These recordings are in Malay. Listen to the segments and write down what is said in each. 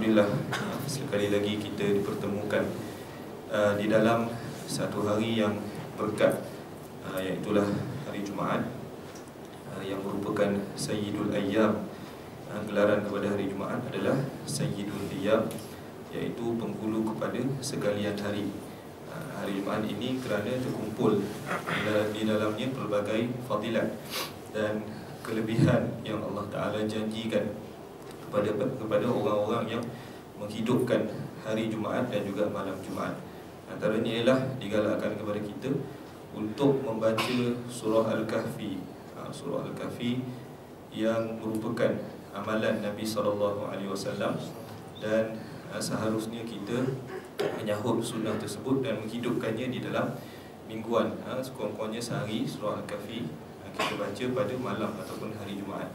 Alhamdulillah, sekali lagi kita dipertemukan di dalam satu hari yang berkat, iaitulah hari Jumaat, yang merupakan Sayyidul Ayyam. Gelaran kepada hari Jumaat adalah Sayyidul Ayyam, iaitu penghulu kepada sekalian hari. Hari Jumaat ini kerana terkumpul di dalamnya pelbagai fadilat dan kelebihan yang Allah Ta'ala janjikan kepada orang-orang yang menghidupkan hari Jumaat dan juga malam Jumaat. Antaranya ialah digalakkan kepada kita untuk membaca surah Al-Kahfi. Surah Al-Kahfi yang merupakan amalan Nabi SAW, dan seharusnya kita menyahut sunnah tersebut dan menghidupkannya di dalam mingguan. Sekurang-kurangnya sehari surah Al-Kahfi kita baca pada malam ataupun hari Jumaat.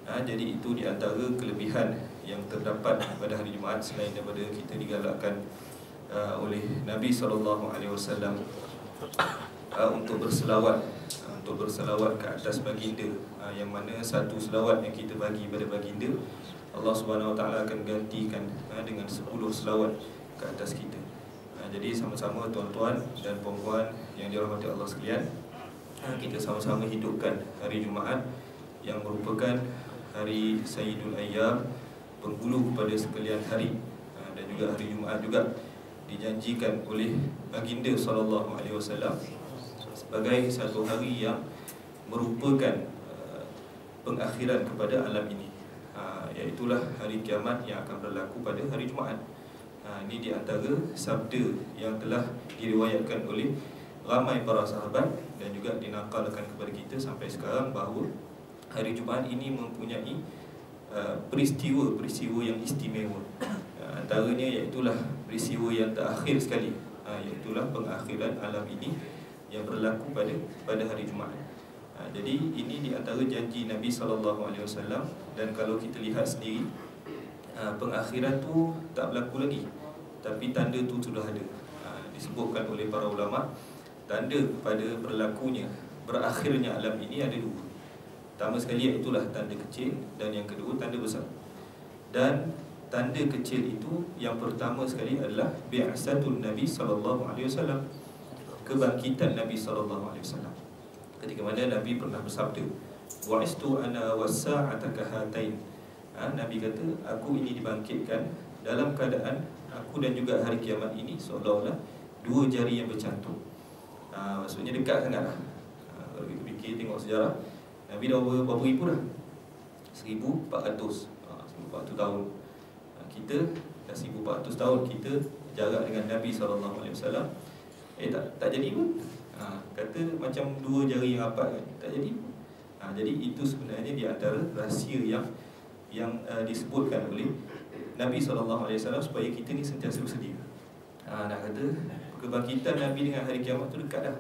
Jadi itu di antara kelebihan yang terdapat pada hari Jumaat, selain daripada kita digalakkan oleh Nabi SAW untuk berselawat ke atas baginda, yang mana satu selawat yang kita bagi pada baginda, Allah Subhanahu Wa Taala akan gantikan dengan 10 selawat ke atas kita. Jadi sama-sama tuan-tuan dan puan-puan yang dirahmati Allah sekalian, kita sama-sama hidupkan hari Jumaat yang merupakan hari Sayyidul Ayyam, penghulu kepada sekalian hari. Dan juga hari Jumaat juga dijanjikan oleh baginda SAW sebagai satu hari yang merupakan pengakhiran kepada alam ini, iaitulah hari kiamat yang akan berlaku pada hari Jumaat. Ini di antara sabda yang telah diriwayatkan oleh ramai para sahabat dan juga dinakalkan kepada kita sampai sekarang, bahawa hari Jumaat ini mempunyai peristiwa-peristiwa yang istimewa. Antaranya iaitulah peristiwa yang terakhir sekali, iaitulah pengakhiran alam ini yang berlaku pada hari Jumaat. Jadi ini di antara janji Nabi SAW. Dan kalau kita lihat sendiri, pengakhiran tu tak berlaku lagi, tapi tanda tu sudah ada. Disebutkan oleh para ulama, tanda kepada berlakunya, berakhirnya alam ini ada dua. Pertama sekali iaitulah tanda kecil, dan yang kedua tanda besar. Dan tanda kecil itu, yang pertama sekali adalah bi'asatul Nabi SAW, kebangkitan Nabi SAW. Ketika mana Nabi pernah bersabda, "Wa'istu ana wasa'ata kahatain." Nabi kata, aku ini dibangkitkan dalam keadaan aku dan juga hari kiamat ini seolah-olah dua jari yang bercantum. Maksudnya dekat sangat lah. Kalau kita fikir, tengok sejarah, Nabi dah berapa ribu dah? 1400 tahun. Kita dah 1400 tahun kita jarak dengan Nabi SAW. Tak jadi pun. Kata macam dua jari yang rapat kan? Tak jadi pun. Jadi itu sebenarnya di antara rahsia yang disebutkan oleh Nabi SAW, supaya kita ni sentiasa bersedia. Nak kata kebangkitan Nabi dengan hari kiamat tu dekat dah.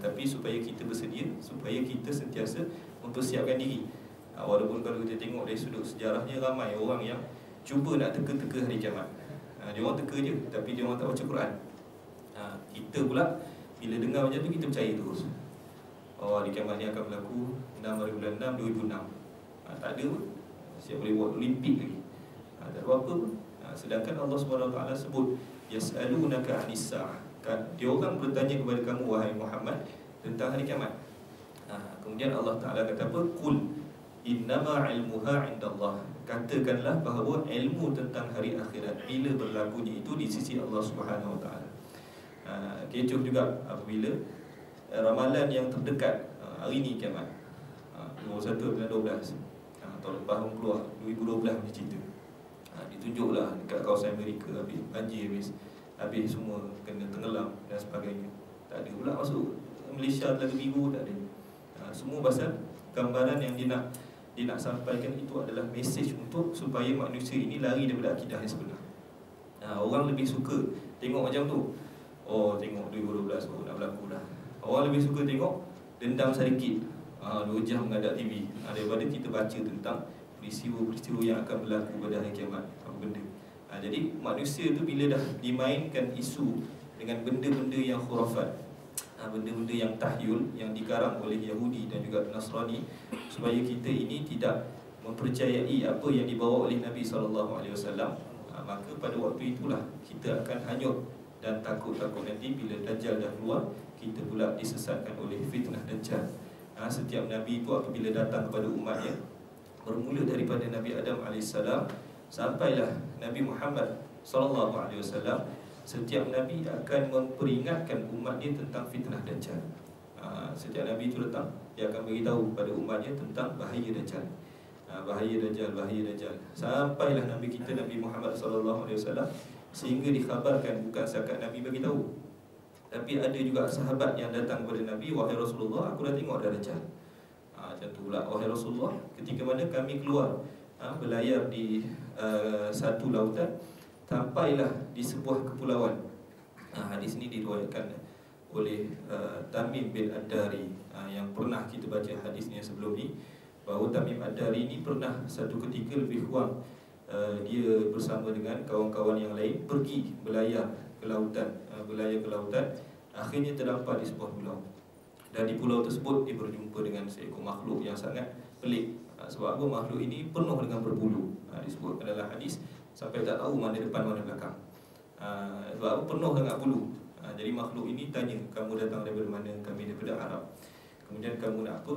Tapi supaya kita bersedia, supaya kita sentiasa mempersiapkan diri. Walaupun kalau kita tengok dari sudut sejarahnya, ramai orang yang cuba nak teka-teka hari kiamat. Dia orang teka je, tapi dia orang tak baca Quran. Kita pula bila dengar macam tu, kita percaya terus. Hari kiamat ni akan berlaku 6 hari bulan 6 2006. Tak ada pun. Siap boleh buat Olimpik lagi. Tak ada apa-apa pun. Sedangkan Allah SWT sebut, yas'alunaka 'anis sa'ah. Dia orang bertanya kepada kamu, wahai Muhammad, tentang hari kiamat. Kemudian Allah Ta'ala kata apa? Qul innama ilmuha 'indallah. Katakanlah bahawa ilmu tentang hari akhirat, bila berlakunya itu, di sisi Allah Subhanahu Wa Ta'ala. Kecoh juga apabila ramalan yang terdekat, hari ni kiamat, 21 bulan 12, tahun lepas pun keluar 2012 punya cerita. Ditunjuklah dekat kawasan Amerika, habis banjir, habis semua kena tenggelam dan sebagainya. Tak ada pula masuk Malaysia Telaga Biru, tak ada. Semua pasal gambaran yang dia nak sampaikan itu adalah mesej untuk supaya manusia ini lari daripada akidah yang sebenar. Orang lebih suka tengok macam tu. Tengok 2012 nak berlaku dah. Orang lebih suka tengok dendam sedikit, 2 jam menghadap TV, daripada kita baca tentang peristiwa-peristiwa yang akan berlaku pada hari kiamat, apa benda. Jadi manusia tu bila dah dimainkan isu dengan benda-benda yang khurafat, benda-benda yang tahyul, yang dikarang oleh Yahudi dan juga Nasrani, supaya kita ini tidak mempercayai apa yang dibawa oleh Nabi SAW, maka pada waktu itulah kita akan hanyut dan takut-takut nanti bila Dajjal dah keluar, kita pula disesatkan oleh fitnah Dajjal. Setiap Nabi itu apabila datang kepada umatnya, bermula daripada Nabi Adam AS sampailah Nabi Muhammad SAW, setiap Nabi akan memperingatkan umatnya tentang fitnah Dajjal. Setiap Nabi itu datang, dia akan beritahu kepada umatnya tentang bahaya Dajjal. Bahaya Dajjal, bahaya Dajjal. Sampailah Nabi kita Nabi Muhammad SAW, sehingga dikhabarkan bukan setakat Nabi beritahu, tapi ada juga sahabat yang datang kepada Nabi, wahai Rasulullah, aku dah tengok dah Dajjal. Macam tu pula, wahai Rasulullah, ketika mana kami keluar berlayar di satu lautan, sampailah di sebuah kepulauan. Hadis ini diriwayatkan oleh Tamim bin Ad-Dari, yang pernah kita baca hadisnya sebelum ni, bahawa Tamim Ad-Dari ini pernah satu ketika lebih kurang dia bersama dengan kawan-kawan yang lain pergi berlayar ke lautan, akhirnya terdampar di sebuah pulau. Dan di pulau tersebut dia berjumpa dengan seekor makhluk yang sangat pelik. Sebab apa? Makhluk ini penuh dengan berbulu. Disebut adalah hadis sampai tak tahu mana depan mana belakang. Sebab apa? Penuh dengan bulu. Jadi makhluk ini tanya, kamu datang daripada mana? Kami daripada Arab. Kemudian kamu nak apa?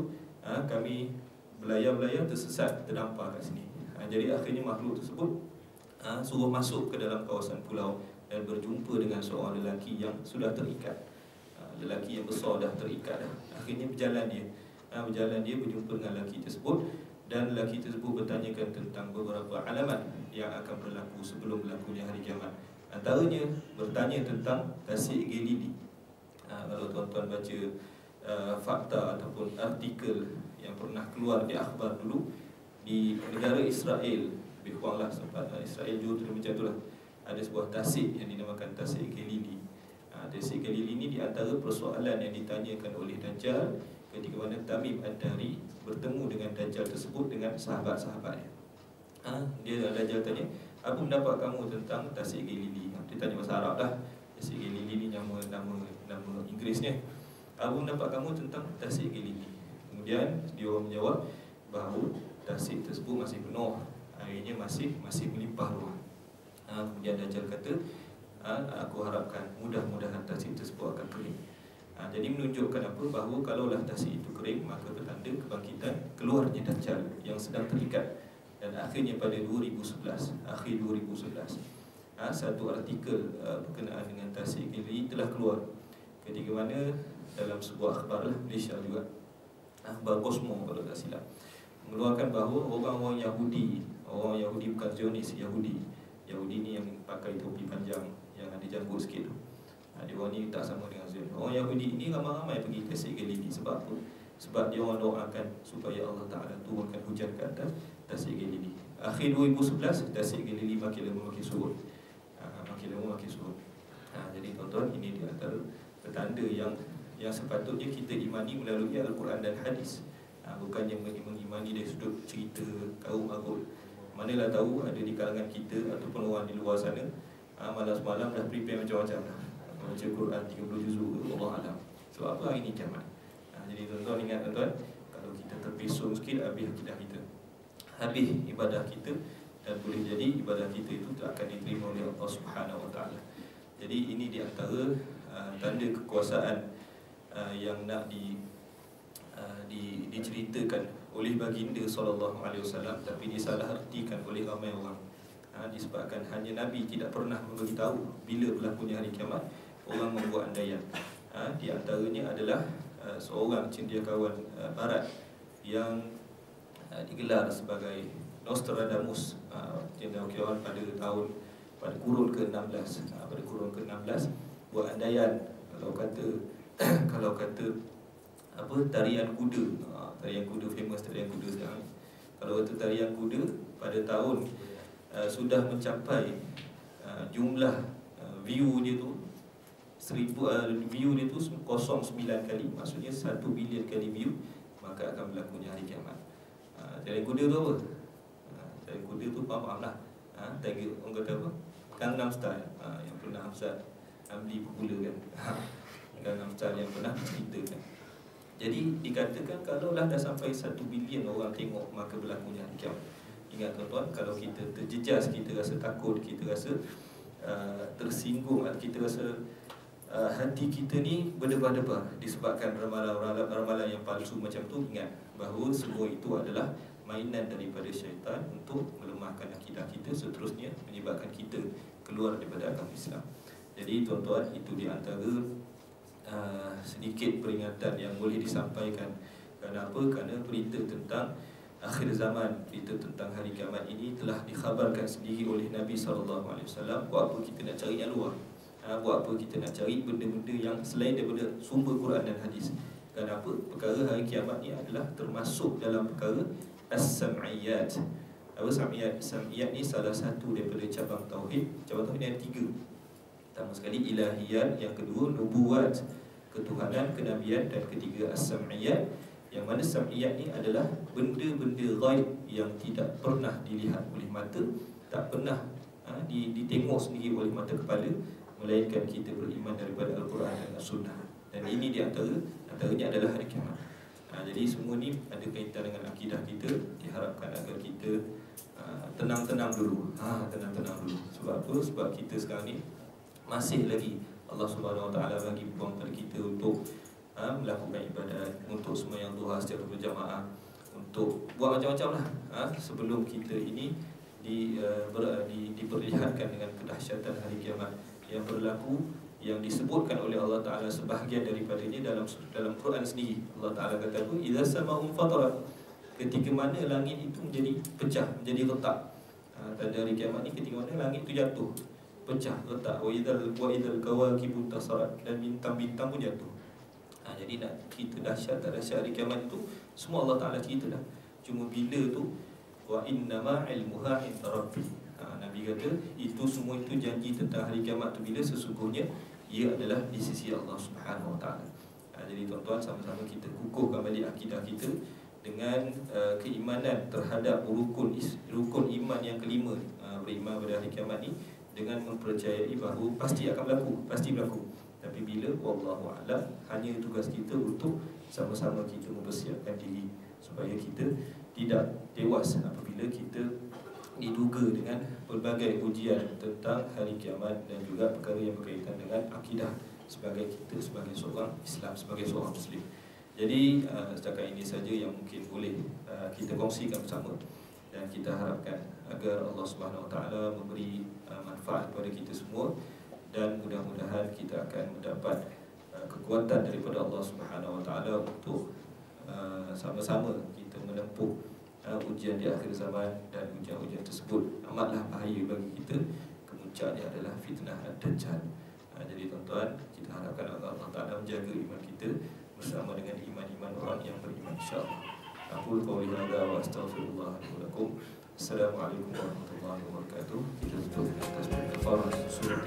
Kami belayar-belayar tersesat, terdampar kat sini. Jadi akhirnya makhluk tersebut suruh masuk ke dalam kawasan pulau dan berjumpa dengan seorang lelaki yang sudah terikat. Lelaki yang besar dah terikat dah. Akhirnya berjalan dia berjumpa dengan lelaki tersebut, dan lelaki tersebut bertanyakan tentang beberapa alamat yang akan berlaku sebelum berlakunya hari kiamat. Antaranya bertanya tentang tasik Galili. Kalau tuan-tuan baca fakta ataupun artikel yang pernah keluar di akhbar dulu, di negara Israel, lebih kuranglah sempat Israel juga macam itulah, ada sebuah tasik yang dinamakan tasik Galili. Tasik Galili ini di antara persoalan yang ditanyakan oleh Dajjal ketika mana Tamim Ad-Dari bertemu dengan Dajjal tersebut dengan sahabat-sahabatnya. Dajjal tanya, apa pendapat kamu tentang tasik Galili? Dia tanya bahasa Arab lah. Tasik Galili ni nama Inggerisnya. Apa pendapat kamu tentang tasik Galili? Kemudian dia orang menjawab bahawa tasik tersebut masih penuh, airnya masih melimpah ruah. Kemudian Dajjal kata, aku harapkan mudah-mudahan tasik tersebut akan kering. Jadi menunjukkan apa? Bahawa kalaulah tasik itu kering, maka bertanda kebangkitan keluarnya Dajjal yang sedang terikat. Dan akhirnya pada 2011, satu artikel berkenaan dengan tasik Galili telah keluar. Ketika mana dalam sebuah akhbar lah, Malaysia juga, akhbar Cosmo kalau tak silap, mengeluarkan bahawa orang-orang Yahudi bukan Zionis, Yahudi ni yang pakai topi panjang yang ada janggut sikit tu, dia orang ni tak sama dengan Zionis. Orang Yahudi ini ramai-ramai pergi ke tasik Galili. Sebab apa? Sebab dia orang doakan supaya Allah Ta'ala turunkan hujan ke atas tasik Galili. Akhir 2011, tasik Galili makin lama makin surut. Jadi tuan-tuan, ini di antara petanda yang sepatutnya kita imani melalui Al-Quran dan hadis. Bukannya mengimani dari sudut cerita karung-karut. Manalah tahu ada di kalangan kita ataupun orang di luar sana malam semalam dah prepare macam-macam dah, baca Quran 30 juzuk, Allah Alam. Sebab apa? Hari ini kiamat. Jadi tuan-tuan ingat, tuan-tuan, kalau kita terpesong sikit, habis akidah kita, habis ibadah kita, dan boleh jadi ibadah kita itu tak akan diterima oleh Allah Subhanahu Wa Taala. Jadi ini di antara tanda kekuasaan yang nak diceritakan oleh baginda SAW, tapi disalahartikan oleh ramai orang. Disebabkan hanya Nabi tidak pernah memberitahu bila berlakunya hari kiamat, orang membuat andaian. Di antaranya adalah seorang cendekiawan barat yang digelar sebagai Nostradamus, cendekiawan pada kurun ke-16, buat andaian kalau kata apa, tarian kuda. Tarian kuda famous, tarian kuda sekarang. Kalau kata tarian kuda pada tahun sudah mencapai jumlah view dia tu 1000 view dia tu 09 kali, maksudnya 1 bilion kali view, maka akan berlakunya hari kiamat. Tarian kuda tu apa? Tarian kuda tu faham lah. Tiger, orang kata apa? Gangnam Style, yang pernah Hamzat Amli popular kan. Gangnam Style yang pernah ceritakan. Jadi dikatakan kalaulah dah sampai 1 bilion orang tengok, maka berlakunya hari kiamat. Ingat tuan-tuan, kalau kita terjejas, kita rasa takut, kita rasa tersinggung, kita rasa hati kita ni berdebar-debar disebabkan ramalan-ramalan yang palsu macam tu, ingat bahawa semua itu adalah mainan daripada syaitan untuk melemahkan akidah kita, seterusnya menyebabkan kita keluar daripada agama Islam. Jadi tuan-tuan, itu di antara sedikit peringatan yang boleh disampaikan. Kenapa? Kerana berita tentang akhir zaman, berita tentang hari kiamat ini telah dikhabarkan sendiri oleh Nabi SAW. Buat apa kita nak cari yang luar? Buat apa kita nak cari benda-benda yang selain daripada sumber Quran dan hadis? Kenapa? Perkara hari kiamat ni adalah termasuk dalam perkara as-sam'iyat. Apa sam'iyat? Sam'iyat ni salah satu daripada cabang tauhid. Cabang tauhid yang 3. Pertama sekali ilahiyat, yang kedua nubuwat, ketuhanan, kenabian, dan ketiga as-sam'iyat. Yang mana sam'iyat ni adalah benda-benda ghaib yang tidak pernah dilihat oleh mata, tak pernah ditengok sendiri oleh mata kepala, melainkan kita beriman daripada Al-Quran dan As-Sunnah. Dan ini di antaranya adalah hari kiamat. Jadi semua ni ada kaitan dengan akidah kita. Diharapkan agar kita tenang-tenang dulu. Tenang-tenang dulu. Sebab apa? Sebab kita sekarang ni masih lagi Allah Subhanahu Wa Taala bagi peluang pada kita untuk melakukan ibadat, untuk sembahyang duha secara berjamaah, untuk buat macam-macam lah sebelum kita ini diperlihatkan dengan kedahsyatan hari kiamat yang berlaku, yang disebutkan oleh Allah Ta'ala sebahagian daripadanya dalam Quran sendiri. Allah Ta'ala kata apa? Idza sama'un fatarat, ketika mana langit itu menjadi pecah, menjadi retak. Tanda hari kiamat ni ketika mana langit itu jatuh, pecah, retak. Wa idzal kawakibu tasarat, dan bintang-bintang pun jatuh. Jadi nak cerita dahsyat tak dahsyat hari kiamat itu, semua Allah Ta'ala cerita dah. Cuma bila tu, wa innama ilmuha inda rabbi. Nabi kata itu semua itu janji tentang hari kiamat tu bila sesungguhnya ia adalah di sisi Allah Subhanahu Wa Taala. Jadi tuan-tuan, sama-sama kita kukuhkan balik akidah kita dengan keimanan terhadap rukun iman yang kelima, beriman pada hari kiamat ni, dengan mempercayai bahawa pasti akan berlaku, pasti berlaku. Tapi bila wallahu a'lam, hanya tugas kita untuk sama-sama kita mempersiapkan diri supaya kita tidak tewas apabila kita diduga dengan pelbagai ujian tentang hari kiamat dan juga perkara yang berkaitan dengan akidah sebagai kita sebagai seorang Islam, sebagai seorang Muslim. Jadi setakat ini saja yang mungkin boleh kita kongsikan bersama, dan kita harapkan agar Allah Subhanahu Wa Taala memberi manfaat kepada kita semua, dan mudah-mudahan kita akan mendapat kekuatan daripada Allah Subhanahu Wa Taala untuk sama-sama kita menempuh ujian di akhir zaman. Dan ujian-ujian tersebut amatlah bahaya bagi kita. Kemuncaknya adalah fitnah Ad-Dajjal. Jadi tuan-tuan, kita harapkan Allah Ta'ala menjaga iman kita bersama dengan iman-iman orang yang beriman, insyaAllah. Aqulu qawli hadza wa astaghfirullah li wa lakum. Assalamualaikum warahmatullahi wabarakatuh. Kita tutup dengan tasbih kafarah surah